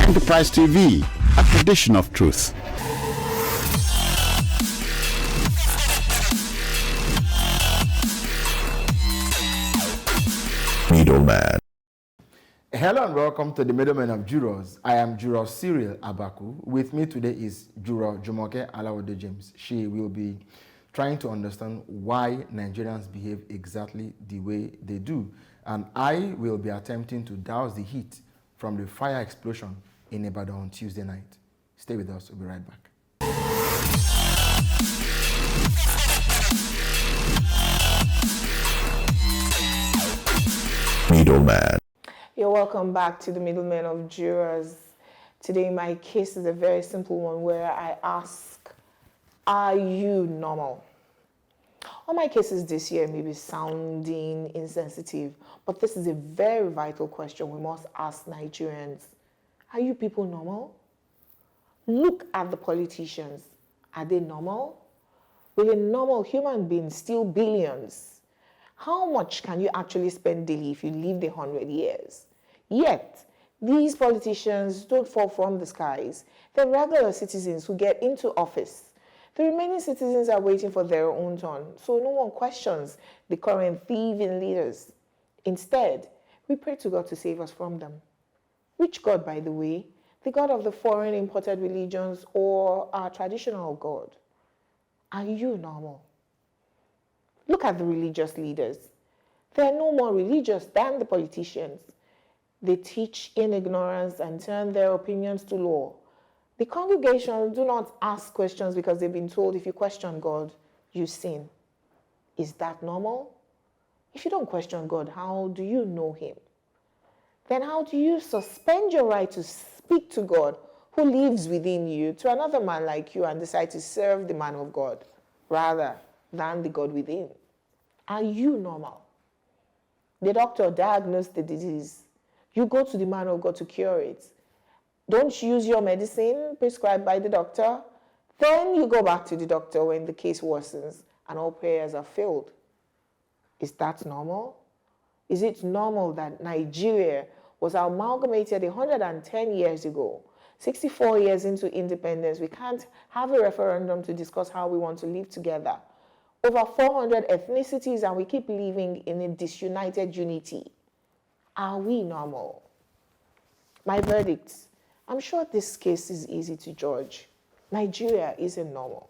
Enterprise TV, a tradition of truth. Middlemen. Hello and welcome to the Middlemen of Jurors. I am Juror Cyril Abaku. With me today is Juror Jumoke Alawode James. She will be trying to understand why Nigerians behave exactly the way they do. And I will be attempting to douse the heat from the fire explosion in Ibadan on Tuesday night. Stay with us, we'll be right back. Middleman. You're welcome back to the Middlemen of Jurors. Today my case is a very simple one where I ask, are you normal? All my cases this year may be sounding insensitive, but this is a very vital question we must ask Nigerians. Are you people normal? Look at the politicians. Are they normal? Will a normal human being steal billions? How much can you actually spend daily if you lived 100 years? Yet, these politicians don't fall from the skies. They're regular citizens who get into office. The remaining citizens are waiting for their own turn, so no one questions the current thieving leaders. Instead, we pray to God to save us from them. Which God, by the way? The God of the foreign imported religions or our traditional God? Are you normal? Look at the religious leaders. They are no more religious than the politicians. They teach in ignorance and turn their opinions to law. The congregation do not ask questions because they've been told if you question God, you sin. Is that normal? If you don't question God, how do you know Him? Then how do you suspend your right to speak to God who lives within you to another man like you and decide to serve the man of God rather than the God within? Are you normal? The doctor diagnosed the disease. You go to the man of God to cure it. Don't use your medicine prescribed by the doctor. Then you go back to the doctor when the case worsens and all prayers are failed. Is that normal? Is it normal that Nigeria was amalgamated 110 years ago? 64 years into independence, we can't have a referendum to discuss how we want to live together. Over 400 ethnicities and we keep living in a disunited unity. Are we normal? My verdict, I'm sure this case is easy to judge. Nigeria isn't normal.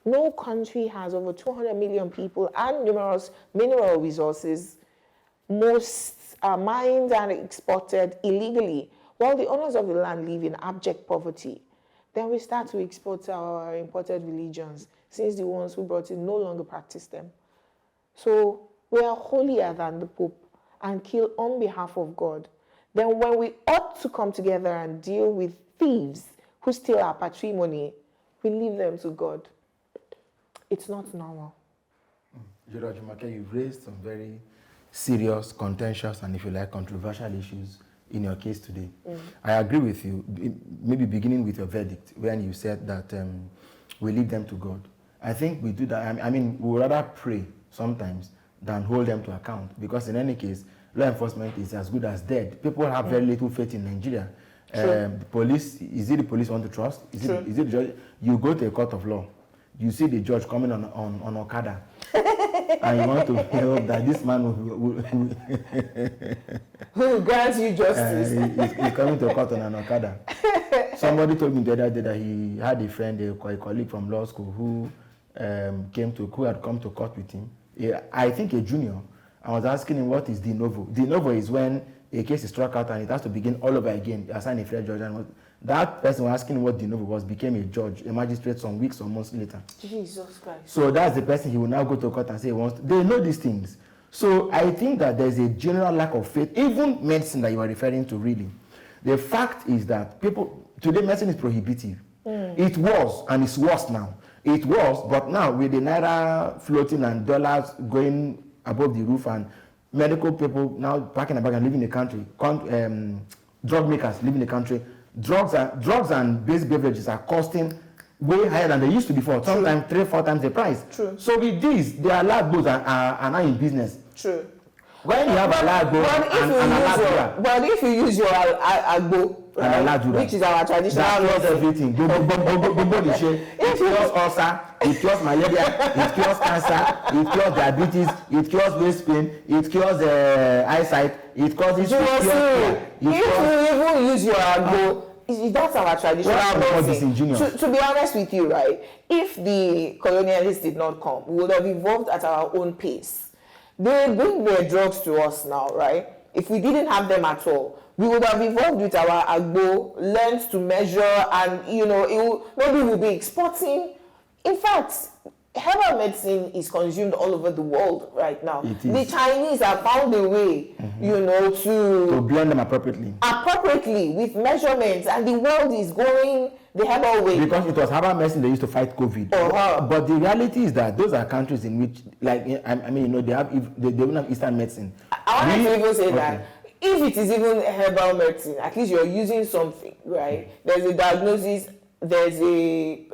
No country has over 200 million people and numerous mineral resources. Most are mined and exported illegally, while the owners of the land live in abject poverty. Then we start to export our imported religions, since the ones who brought it no longer practice them. So we are holier than the Pope and kill on behalf of God. Then when we ought to come together and deal with thieves who steal our patrimony, we leave them to God. It's not normal. Juror Jumoke, you've raised some very serious, contentious, and if you like, controversial issues in your case today. I agree with you, maybe beginning with your verdict, when you said that we leave them to God. I think we do that. I mean, we would rather pray sometimes than hold them to account, because in any case, law enforcement is as good as dead. People have very little faith in Nigeria. The police, is it the police you want to trust? Is it the judge? You go to a court of law, you see the judge coming on Okada, and you want to help that this man will grant you justice. He's coming to court on an Okada. Somebody told me the other day that he had a friend, a colleague from law school, who had come to court with him. I think a junior. I was asking him what is de novo. De novo is when a case is struck out and it has to begin all over again. You assign a fair judge, and that person was asking what de novo was became a judge, a magistrate some weeks or months later. Jesus Christ. So that's the person he will now go to court and say he wants to. They know these things. So I think that there's a general lack of faith, even medicine that you are referring to, really. The fact is that today medicine is prohibitive. It was, and it's worse now. It was, but now with the naira floating and dollars going above the roof and medical people now packing a bag and leaving the country, drug makers leaving the country, drugs and basic beverages are costing way higher than they used to before, sometimes 3-4 times the price. True. So with this, the alagbos are now in business. True. When you have alagbo but if you use your agbo which is our traditional that cures medicine. everything. It cures ulcer, it cures malaria, it cures cancer, it cures diabetes, it cures waist pain, it cures eyesight, it causes If you even use your agbo, that's our traditional medicine. To be honest with you, right, if the colonialists did not come, we would have evolved at our own pace. They bring their drugs to us now, right? If we didn't have them at all, we would have evolved with our agbo, learned to measure, and maybe we'll be exporting. In fact, herbal medicine is consumed all over the world right now. The Chinese have found a way, to blend them appropriately with measurements, and the world is going the herbal way. Because it was herbal medicine they used to fight COVID. But the reality is that those are countries in which, they don't have Eastern medicine. I want to even say that if it is even herbal medicine, at least you're using something, right? There's a diagnosis, there's a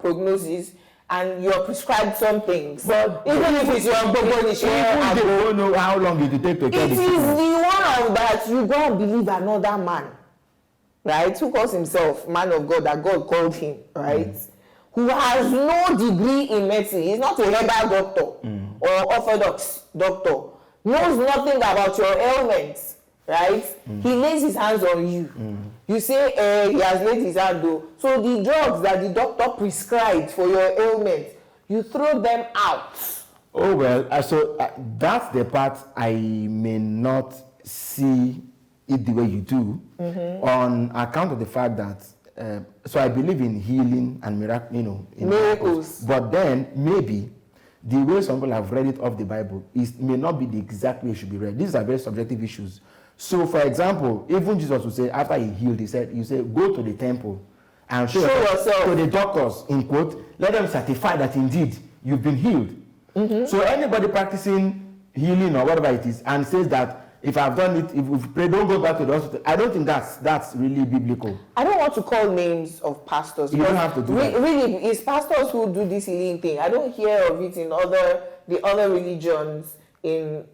prognosis, and you're prescribed some things. But even if it's your they don't know how long it will take to get it is the one that you go and believe another man, right? Who calls himself man of God, that God called him, right? Who has no degree in medicine. He's not a herbal doctor or orthodox doctor. Knows nothing about your ailments, right? He lays his hands on you. You say he has laid his hand though. So the drugs that the doctor prescribed for your ailments, you throw them out. Oh well, so that's the part I may not see it the way you do, on account of the fact that so I believe in healing and miracles. But then maybe the way some people have read it off the Bible may not be the exact way it should be read. These are very subjective issues. So, for example, even Jesus would say, after he healed, you say, go to the temple and show yourself to the doctors, in quote, let them certify that indeed you've been healed. So anybody practicing healing or whatever it is and says that if I've done it, if we pray, don't go back to the hospital, I don't think that's really biblical. I don't want to call names of pastors. You don't have to do that. Really, it's pastors who do this healing thing. I don't hear of it in the other religions in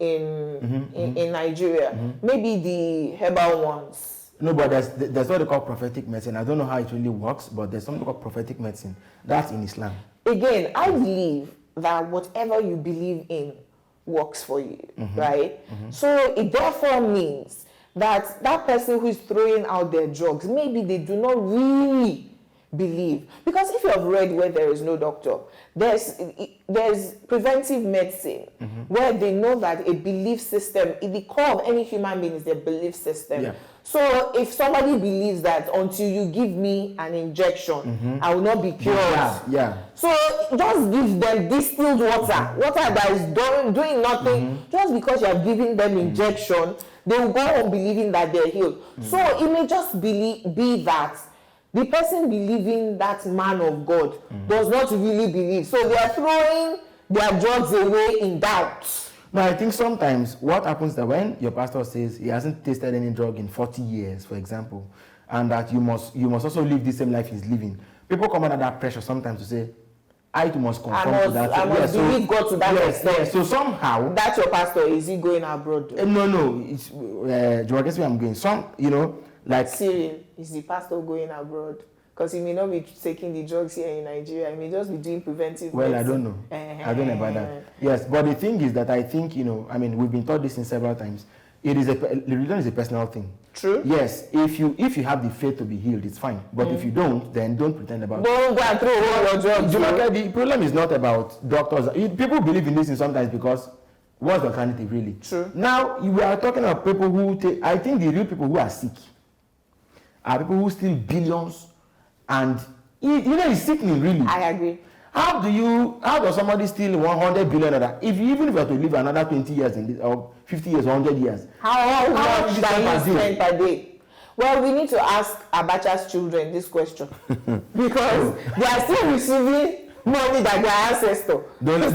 Nigeria. Maybe the herbal ones. No, but there's what they call prophetic medicine. I don't know how it really works, but there's something called prophetic medicine. That's in Islam. Again, I believe that whatever you believe in works for you, right? So it therefore means that person who is throwing out their drugs, maybe they do not really believe. Because if you have read where there is no doctor, there's preventive medicine where they know that a belief system, the core of any human being is their belief system. So if somebody believes that until you give me an injection, I will not be cured. So just give them distilled water that is doing nothing. Just because you have given them injection, they will go on believing that they're healed. So it may just be that the person believing that man of God does not really believe. So they are throwing their drugs away in doubt. No, I think sometimes what happens is that when your pastor says he hasn't tasted any drug in 40 years, for example, and that you must also live the same life he's living, people come under that pressure sometimes to say, I too must conform to that. I must believe God to that extent. Yes. So somehow... That's your pastor. Is he going abroad? No. It's, guess where I'm going. Like Cyril, is the pastor going abroad? Because he may not be taking the drugs here in Nigeria. He may just be doing preventive medicine. I don't know. I don't know about that. Yes, but the thing is that I think, we've been taught this in several times. Religion is a personal thing. True. Yes, if you have the faith to be healed, it's fine. But if you don't, then don't pretend about it. Don't go and throw away your drugs. The problem is not about doctors. People believe in this sometimes because what's the alternative, really? True. Now, we are talking about people who I think the real people who are sick are people who steal billions. And it's sickening, really. I agree. How does somebody steal 100 billion? Even if you have to live another 20 years or 50 years, 100 years. How much can you spend per day? Well, we need to ask Abacha's children this question because they are still receiving money that their ancestors. Nigerian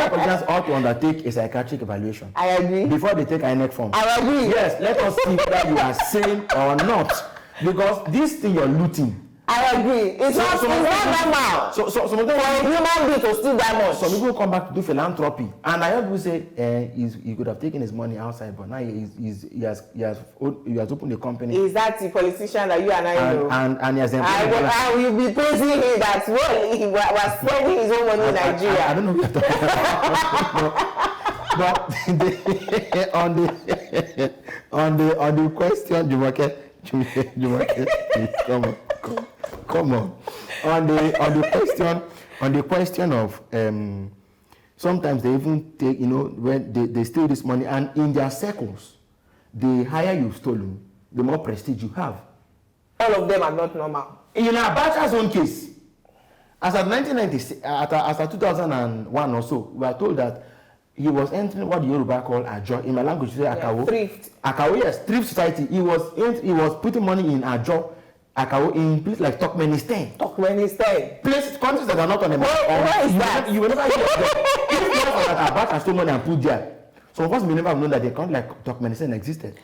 politicians ought to undertake a psychiatric evaluation. I agree. Before they take INEC form. I agree. Yes, let us see whether you are sane or not. Because this thing you're looting, I agree. It's not normal. So some of them, for a human being to steal that much. Some people come back to do philanthropy, and I heard people say he could have taken his money outside, but now he has opened a company. Is that the politician that you and I know? And he has employed. I will be praising him that well he was spending his own money in Nigeria. I don't know who you're talking about. But on the question, Jumoke, come on. On the question of sometimes they even take, when they steal this money, and in their circles, the higher you've stolen, the more prestige you have. All of them are not normal. In Abacha's own case, as at 1996, as at 2001 or so, we are told that he was entering what the Yoruba call ajo. In my language, you say akawo. Thrift. Akawo, yes, thrift society. He was putting money in ajo, akawo, in places like Turkmenistan. Places, countries that are not on the map. Where is that? You will never hear of them. If you know that Abacha stole money and put there, some of us may never have known that a country like Turkmenistan existed.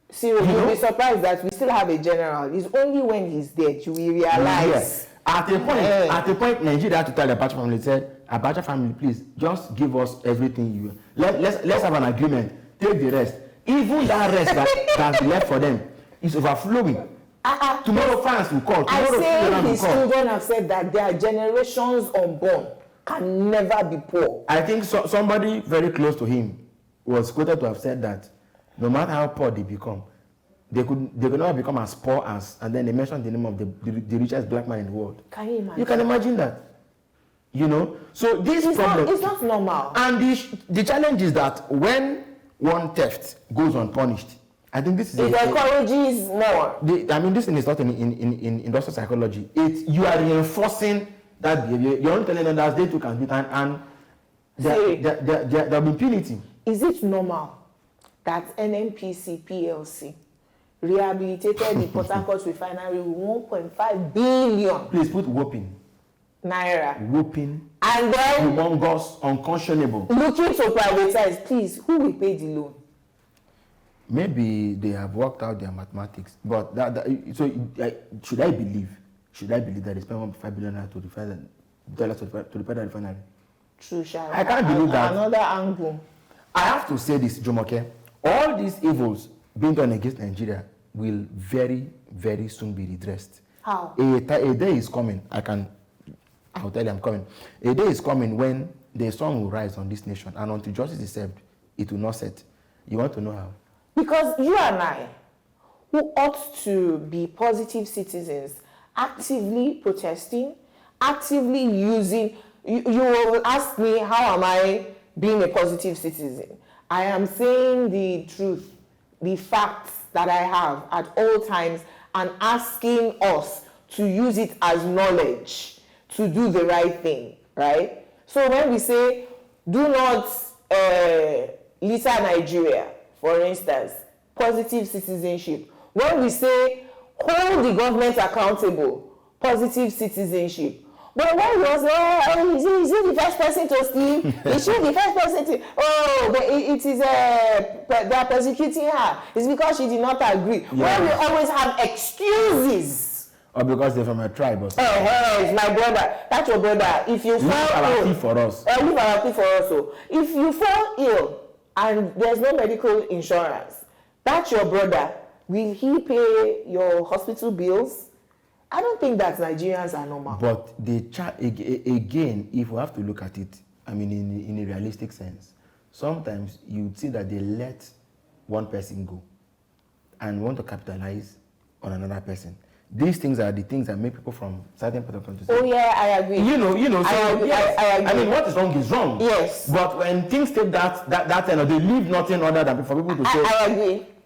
Seriously, you'll be surprised that we still have a general. It's only when he's dead you will realize. Yes. At a point, Nigeria had to tell the Abacha family, said, Abacha family, please, just give us everything you. Let's have an agreement. Take the rest. Even that rest that's left for them is overflowing. Tomorrow fans will call. I say his children have said that their generations unborn can never be poor. I think somebody very close to him was quoted to have said that no matter how poor they become, they could never become as poor as, and then they mentioned the name of the richest black man in the world. Can you imagine? You can imagine that. So this problem, it's not normal. And the challenge is that when one theft goes unpunished, I think this is it encourages more. This thing is not in industrial psychology. You are reinforcing that behavior. You're not telling others they too can do it, and there will be impunity. Is it normal that NNPC PLC rehabilitated the Port Harcourt refinery with 1.5 billion? Please put whooping. Naira. Whooping. And then humongous, unconscionable. Looking to privatize, please, who will pay the loan? Maybe they have worked out their mathematics, but should I believe that they spent 1.5 billion to repair the refinery? True, Sharon. I can't believe that. Another angle. I have to say this, Jumoke. All these evils being done against Nigeria will very, very soon be redressed. How? A day is coming. I'll tell you I'm coming. A day is coming when the sun will rise on this nation, and until justice is served, it will not set. You want to know how? Because you and I, who ought to be positive citizens, actively protesting, actively using, you will ask me, how am I being a positive citizen? I am saying the truth, the facts that I have at all times, and asking us to use it as knowledge to do the right thing, right? So when we say, do not litter Nigeria, for instance, positive citizenship. When we say, hold the government accountable, positive citizenship. But when we say, is he the first person to steal? Is she the first person to, they are persecuting her. It's because she did not agree. Yeah. When we always have excuses. Or because they're from a tribe or something. It's my brother. That's your brother. If you fall ill, leave our fee for us. So if you fall ill and there's no medical insurance, that's your brother. Will he pay your hospital bills? I don't think that Nigerians are normal. But again, if we have to look at it, in a realistic sense, sometimes you see that they let one person go and want to capitalize on another person. These things are the things that make people from certain parts of the country. Oh yeah, I agree. I agree. Yes. What is wrong is wrong. Yes. But when things take that end, they leave nothing other than for people to say.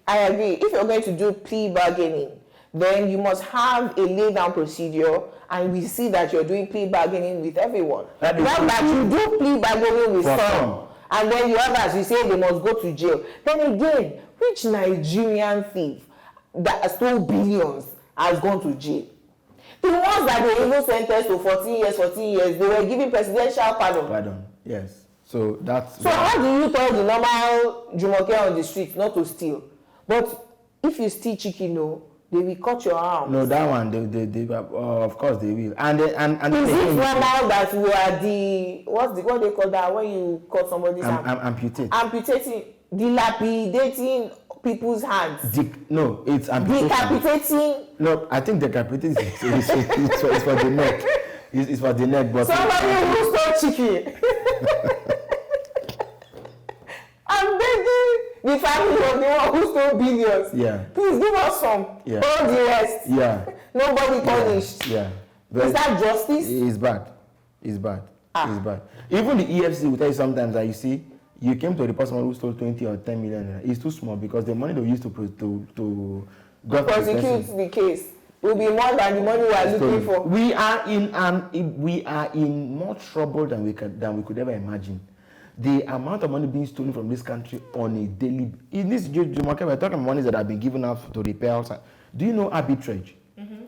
I agree. If you're going to do plea bargaining, then you must have a laid down procedure, and we see that you're doing plea bargaining with everyone. That you do plea bargaining with some, and then the others, you say they must go to jail. Then again, which Nigerian thief that stole billions has gone to jail? The ones that were even sentenced to 14 years, they were given presidential pardon. Yes. So how do you tell the normal Jumoke on the street not to steal? But if you steal chicken, they will cut your arm. No, that one, they of course they will. And Is it normal that you are what they call that when you cut somebody's arm? Amputating, dilapidating people's hands. No, it's amputating. Decapitating. No, I think decapitating is for the neck. It's for the neck, but somebody who stole chicken. I'm begging the family of the one who stole billions. Yeah. Please give us some. Yeah. All the rest. Yeah. Nobody punished. Yeah. Is that justice? It's bad. It's bad. It's bad. Even the EFC will tell you sometimes that you see, you came to report someone who stole 20 or 10 million. It's too small because the money they used to prosecute the case will be more than the money we are looking for. We are in more trouble than we could ever imagine. The amount of money being stolen from this country on a daily, in this market, we're talking monies that have been given out to repair outside. Do you know arbitrage?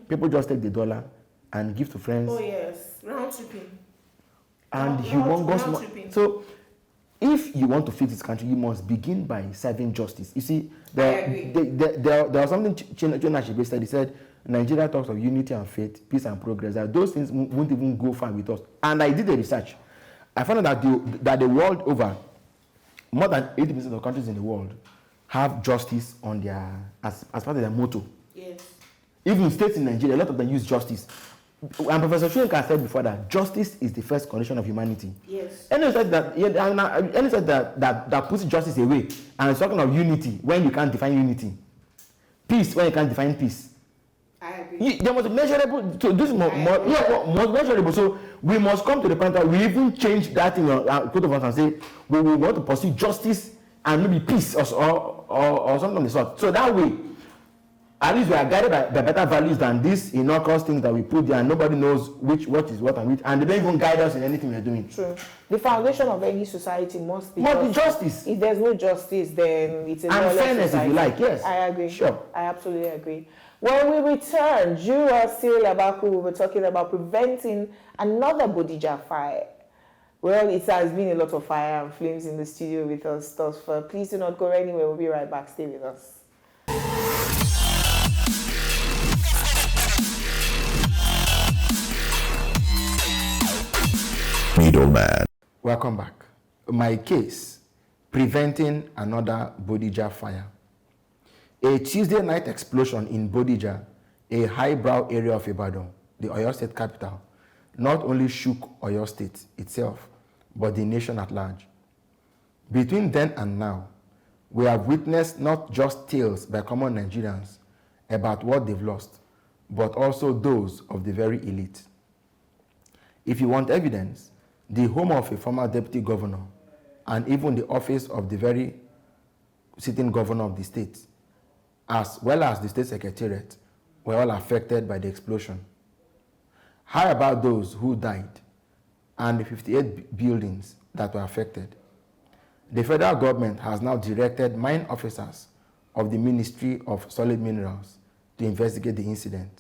People just take the dollar and give to friends. Oh yes, round tripping. And humongous money. So, if you want to fix this country, you must begin by serving justice. You see, there was something Chena Shebe said. He said, Nigeria talks of unity and faith, peace and progress. That those things won't even go far with us. And I did the research. I found out that the world over, more than 80% of countries in the world have justice on their as part of their motto. Yes. Even states in Nigeria, a lot of them use justice. And Professor Shuenka said before that justice is the first condition of humanity. Yes. Any said that puts justice away and is talking of unity when you can't define unity. Peace when you can't define peace. I agree. There must be measurable. So this is more measurable. So we must come to the point that we even change that in our code of us and say we want to pursue justice and maybe peace or something of the sort. So that way, at least we are guided by better values than these innocuous things that we put there and nobody knows what is what and they don't even guide us in anything we're doing. True. The foundation of any society must be justice. If there's no justice, then it's a and fairness society. If you like, yes. I agree. Sure. I absolutely agree. When we return, Jura Cyril Abaku will be talking about preventing another Bodija fire. Well, it has been a lot of fire and flames in the studio with us thus far. Please do not go anywhere. We'll be right back. Stay with us. Middleman. Welcome back. My case, preventing another Bodija fire. A Tuesday night explosion in Bodija, a highbrow area of Ibadan, the Oyo State capital, not only shook Oyo State itself, but the nation at large. Between then and now, we have witnessed not just tales by common Nigerians about what they've lost, but also those of the very elite. If you want evidence, the home of a former deputy governor and even the office of the very sitting governor of the state, as well as the state secretariat, were all affected by the explosion. How about those who died and the 58 buildings that were affected? The federal government has now directed mine officers of the Ministry of Solid Minerals to investigate the incident.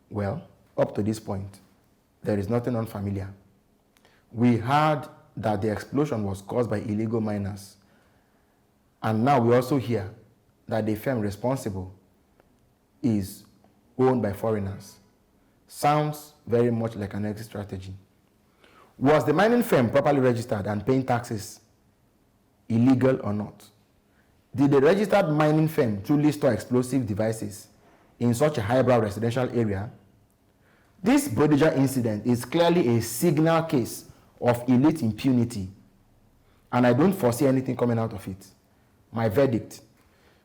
Well, up to this point, there is nothing unfamiliar. We heard that the explosion was caused by illegal miners, and now we also hear that the firm responsible is owned by foreigners. Sounds very much like an exit strategy. Was the mining firm properly registered and paying taxes, illegal or not? Did the registered mining firm truly store explosive devices in such a highbrow residential area? This Bodija incident is clearly a signal case of elite impunity, and I don't foresee anything coming out of it. My verdict: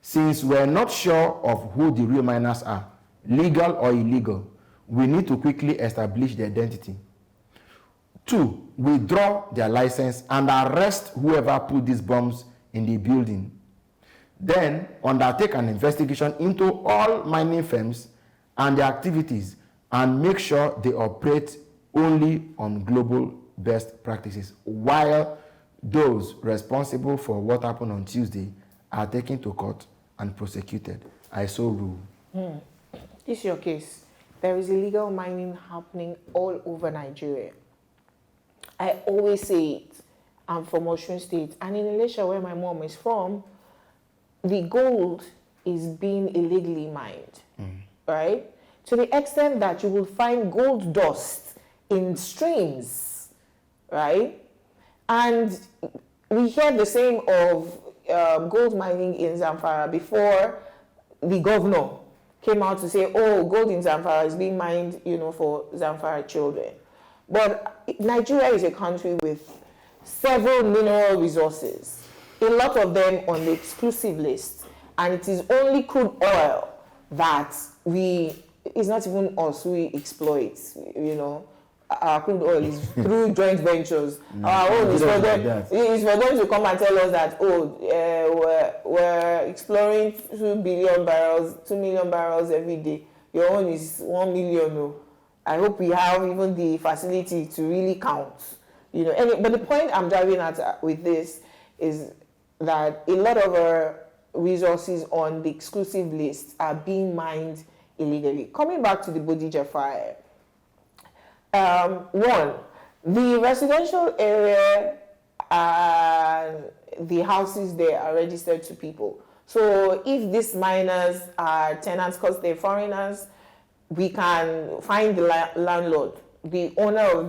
since we're not sure of who the real miners are, legal or illegal, we need to quickly establish their identity. 2, withdraw their license and arrest whoever put these bombs in the building. Then undertake an investigation into all mining firms and their activities and make sure they operate only on global best practices, while those responsible for what happened on Tuesday are taken to court and prosecuted. I so rule. This is your case. There is illegal mining happening all over Nigeria. I always say it. I'm from Osun State, and in Elisha, where my mom is from, the gold is being illegally mined, right? To the extent that you will find gold dust in streams, right? And we hear the same of gold mining in Zamfara before the governor came out to say, oh, gold in Zamfara is being mined, for Zamfara children. But Nigeria is a country with several mineral resources, a lot of them on the exclusive list, and it is only crude oil that it's not even us we exploit, Our crude oil is through joint ventures. Our own is for them to come and tell us that, we're exploring 2 million barrels every day. Your own is 1 million. Oh. I hope we have even the facility to really count. But the point I'm driving at with this is that a lot of our resources on the exclusive list are being mined illegally. Coming back to the Bodija fire, one, the residential area, the houses there are registered to people. So if these miners are tenants because they're foreigners, we can find the landlord, the owner of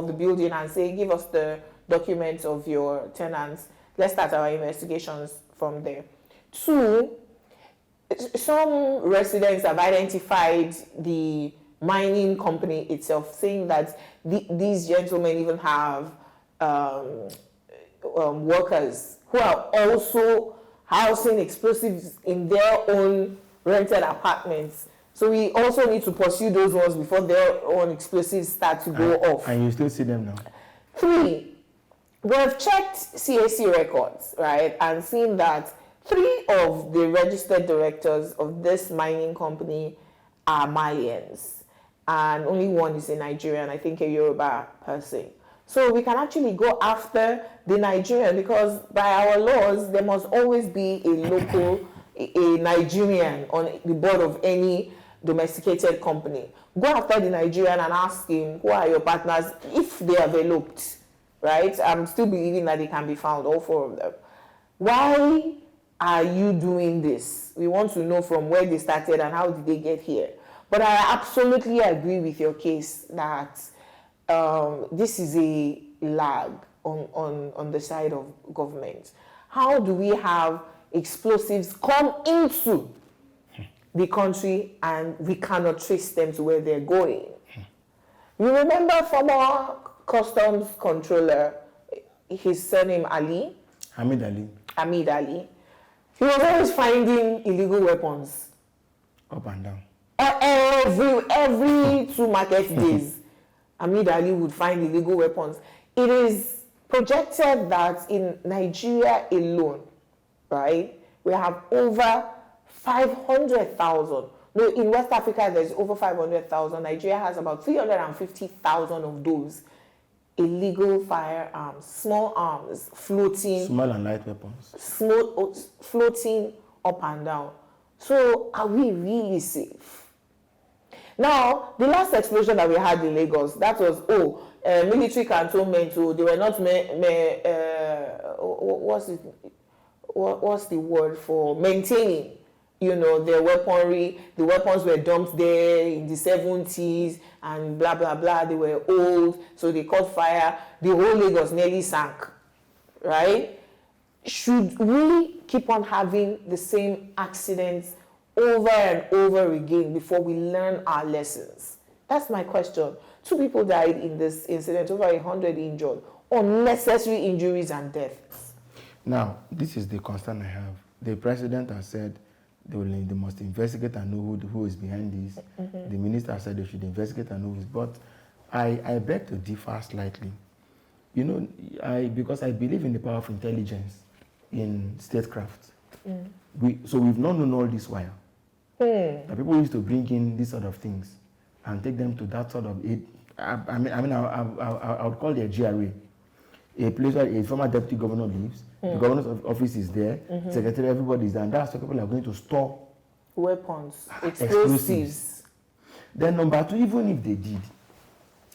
the building, and say, give us the documents of your tenants. Let's start our investigations from there. Two, some residents have identified the mining company itself, saying that these gentlemen even have workers who are also housing explosives in their own rented apartments. So we also need to pursue those ones before their own explosives start to go off. And you still see them now? Three, we've checked CAC records, right, and seen that 3 of the registered directors of this mining company are Malians, and only 1 is a Nigerian, I think a Yoruba person. So we can actually go after the Nigerian, because by our laws, there must always be a local, a Nigerian on the board of any domesticated company. Go after the Nigerian and ask him, who are your partners, if they have eloped, right? I'm still believing that they can be found, all 4 of them. Why are you doing this? We want to know from where they started and how did they get here. But I absolutely agree with your case that this is a lag on the side of government. How do we have explosives come into the country and we cannot trace them to where they're going? You remember former customs controller, his surname Ali? Hamid Ali. He was always finding illegal weapons. Up and down. Every 2 market days, Hamid Ali would find illegal weapons. It is projected that in Nigeria alone, right, we have over 500,000. No, in West Africa, there's over 500,000. Nigeria has about 350,000 of those illegal firearms, small arms, floating. Small and light weapons. Floating up and down. So are we really safe? Now, the last explosion that we had in Lagos, that was, military cantonment, they were not, what's the word for maintaining, their weaponry. The weapons were dumped there in the 70s and blah, blah, blah. They were old, so they caught fire. The whole Lagos nearly sank, right? Should we keep on having the same accidents over and over again before we learn our lessons? That's my question. 2 people died in this incident, over 100 injured, unnecessary injuries and deaths. Now, this is the concern I have. The president has said they must investigate and know who is behind this. The minister said they should investigate and know who is. But I beg to differ slightly. Because I believe in the power of intelligence in statecraft. So we've not known all this while. That people used to bring in these sort of things and take them to that sort of I would call it a GRA, a place where a former deputy governor lives. The governor's office is there, secretary, everybody is there, and that's where people are going to store weapons, explosives. Then number 2, even if they did,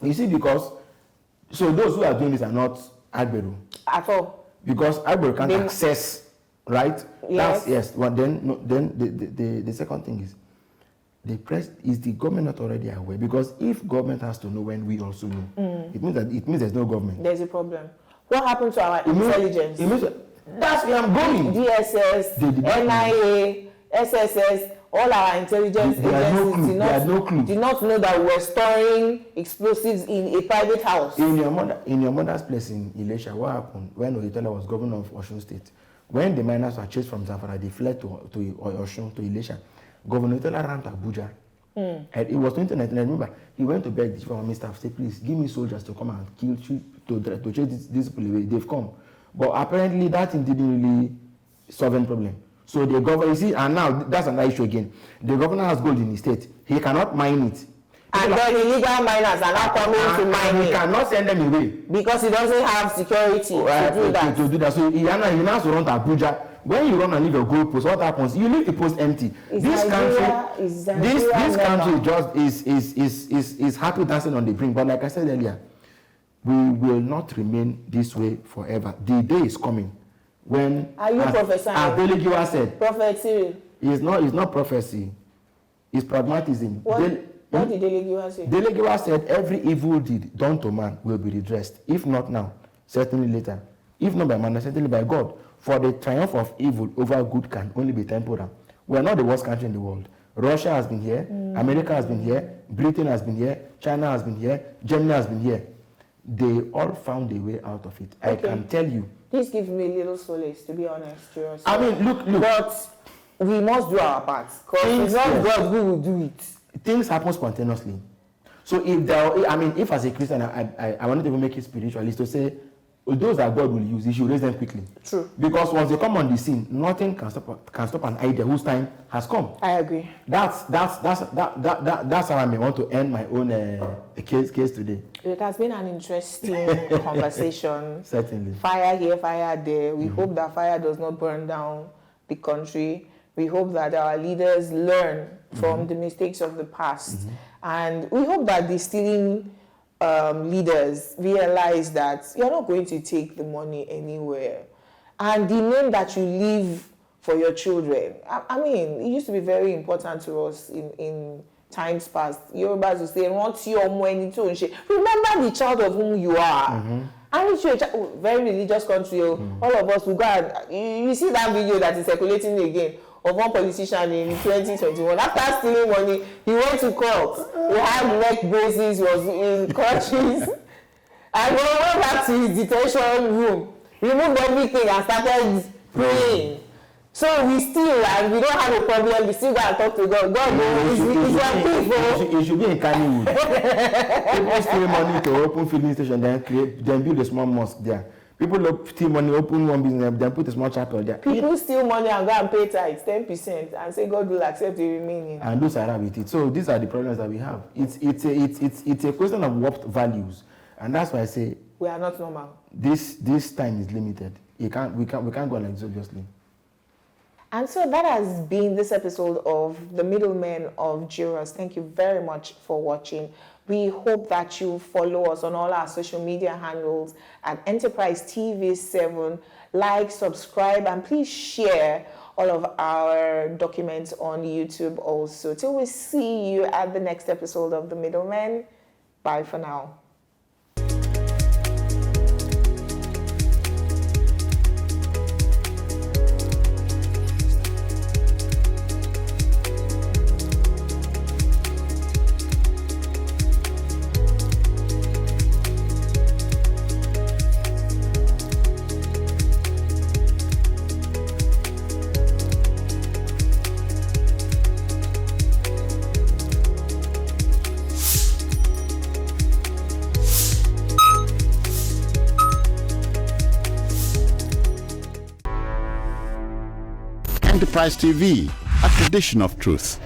you see, because so those who are doing this are not Agbero at all, because Agbero can't access right? Yes. Yes. Well, then, no, then the second thing is, the press is the government not already aware? Because if government has to know when we also know, it means there's no government. There's a problem. What happened to our intelligence? That's where I'm going. DSS, NIA, SSS, all our intelligence agencies did not know that we were storing explosives in a private house. In your mother's place in Ilesha, what happened when Oyetola was governor of Osun State? When the miners were chased from Zamfara, they fled to Osun, to Ilesha. Governor Oyetola ran to Abuja. And it was 2019. I remember he went to beg the chief of army staff, say, please give me soldiers to come and kill, to chase these people away. They've come. But apparently that thing didn't really solve any problem. So the governor, you see, and now that's another issue again. The governor has gold in his state. He cannot mine it. And then illegal miners are now coming to mine it. He cannot send them away. Because he doesn't have security to do that. To do that. So he has to run to Abuja. When you run and leave your goal post, what happens? You leave the post empty. This country just is happy dancing on the brink. But like I said earlier, we will not remain this way forever. The day is coming when, are you prophesying? As Bodija said, prophecy. It's not prophecy. It's pragmatism. What did Bodija say? Bodija said every evil deed done to man will be redressed. If not now, certainly later. If not by man, certainly by God. For the triumph of evil over good can only be temporal. We are not the worst country in the world. Russia has been here, America has been here, Britain has been here, China has been here, Germany has been here. They all found a way out of it. Okay. I can tell you. This gives me a little solace, to be honest. I mean, look. But we must do our part. Because it's not God who will do it. Things happen spontaneously. So if as a Christian, I want to even make it spiritual, is to say, those that God will use, He should raise them quickly. True. Because once they come on the scene, nothing can stop an idea whose time has come. I agree. That's how I may want to end my own case today. It has been an interesting conversation. Certainly. Fire here, fire there. We hope that fire does not burn down the country. We hope that our leaders learn from the mistakes of the past. And we hope that the stealing leaders realize that you're not going to take the money anywhere. And the name that you leave for your children, I mean, it used to be very important to us in times past. Yorubas will say, remember the child of whom you are. And it's a very religious country. All of us will go and you see that video that is circulating again of one politician in 2021. After stealing money, he went to court. He had neck braces, was in crutches. And when he went back to his detention room, removed everything and started praying. So we still, and we don't have a problem, we still got to talk to God. God is your people. It should be in Kannywood. People steal money to open filling station, then build a small mosque there. People steal money, open one business, then put a small chapel there. People steal money and go and pay tithes, 10%, and say God will accept the remaining. And do Sarah with it. So these are the problems that we have. It's a question of warped values, and that's why I say we are not normal. This time is limited. We can't go like this, obviously. And so that has been this episode of The Middlemen of Jurors. Thank you very much for watching. We hope that you follow us on all our social media handles at Enterprise TV 7. Like, subscribe, and please share all of our documents on YouTube also. Till we see you at the next episode of The Middlemen. Bye for now. Enterprise TV, a tradition of truth.